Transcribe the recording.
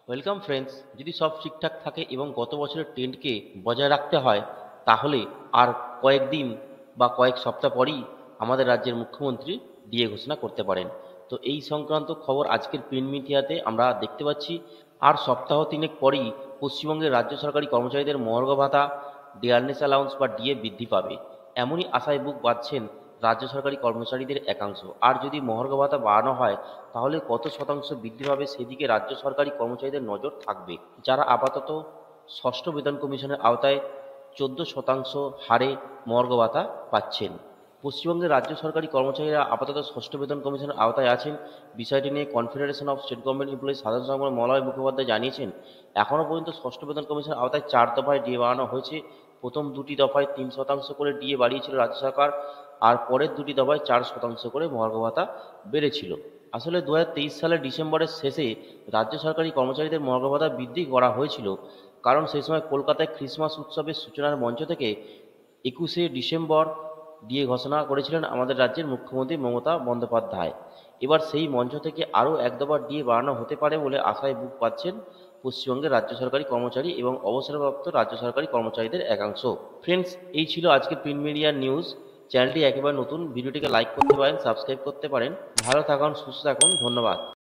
Welcome friends. যদি সব ঠিকঠাক থাকে এবং গত বছরের ট্রেন্ডকে বজায় রাখতে হয়, তাহলে আর কয়েকদিন বা কয়েক সপ্তাহ পরেই আমাদের রাজ্যের মুখ্যমন্ত্রী ডিএ ঘোষণা করতে পারেন। তো এই সংক্রান্ত খবর আজকের প্রিন্ট মিডিয়াতে আমরা দেখতে পাচ্ছি। আর সপ্তাহ তিনেক পরেই পশ্চিমবঙ্গের রাজ্য সরকারি কর্মচারীদের মহার্ঘ ভাতা, ডিয়ারনেস অ্যালাউন্স বা ডিএ বৃদ্ধি পাবে, এমনই আশায় বুক বাঁধছেন রাজ্য সরকারি কর্মচারীদের একাংশ। আর যদি মহার্ঘ ভাতা বাড়ানো হয়, তাহলে কত শতাংশ বৃদ্ধি পাবে সেদিকে রাজ্য সরকারি কর্মচারীদের নজর থাকবে। যারা আপাতত ষষ্ঠ বেতন কমিশনের আওতায় 14% হারে মহার্ঘ ভাতা পাচ্ছেন। পশ্চিমবঙ্গের রাজ্য সরকারি কর্মচারীরা আপাতত ষষ্ঠ বেতন কমিশনের আওতায় আছেন। বিষয়টি নিয়ে confederation of state government employees সাধারণ সম্পাদক মলয় মুখোপাধ্যায় জানিয়েছেন, এখনও পর্যন্ত ষষ্ঠ বেতন কমিশনের আওতায় 4 দফায় ডিএ বাড়ানো হয়েছে। প্রথম দুটি দফায় 3% করে ডিএ বাড়িয়েছিল রাজ্য সরকার, আর পরের দুটি দফায় 4% করে মহার্ঘ ভাতা বেড়েছিল। আসলে 2023 সালের ডিসেম্বরের শেষে রাজ্য সরকারি কর্মচারীদের মহার্ঘ ভাতা বৃদ্ধি করা হয়েছিল, কারণ সেই সময় কলকাতায় ক্রিসমাস উৎসবের সূচনার মঞ্চ থেকে 21শে ডিসেম্বর ডিএ ঘোষণা করেছিলেন আমাদের রাজ্যের মুখ্যমন্ত্রী মমতা বন্দ্যোপাধ্যায়। এবার সেই মঞ্চ থেকে আরও এক দফা ডিএ বাড়ানো হতে পারে বলে আশায় বুক পাচ্ছেন পশ্চিমবঙ্গের রাজ্য সরকারি কর্মচারী এবং অবসরপ্রাপ্ত রাজ্য সরকারি কর্মচারীদের একাংশ। ফ্রেন্ডস, এই ছিল আজকের প্রিন্ট মিডিয়ার নিউজ। চ্যানেলটি একেবারে নতুন, ভিডিওটিকে লাইক করতে পারেন, সাবস্ক্রাইব করতে পারেন। ভালো থাকুন, সুস্থ থাকুন, ধন্যবাদ।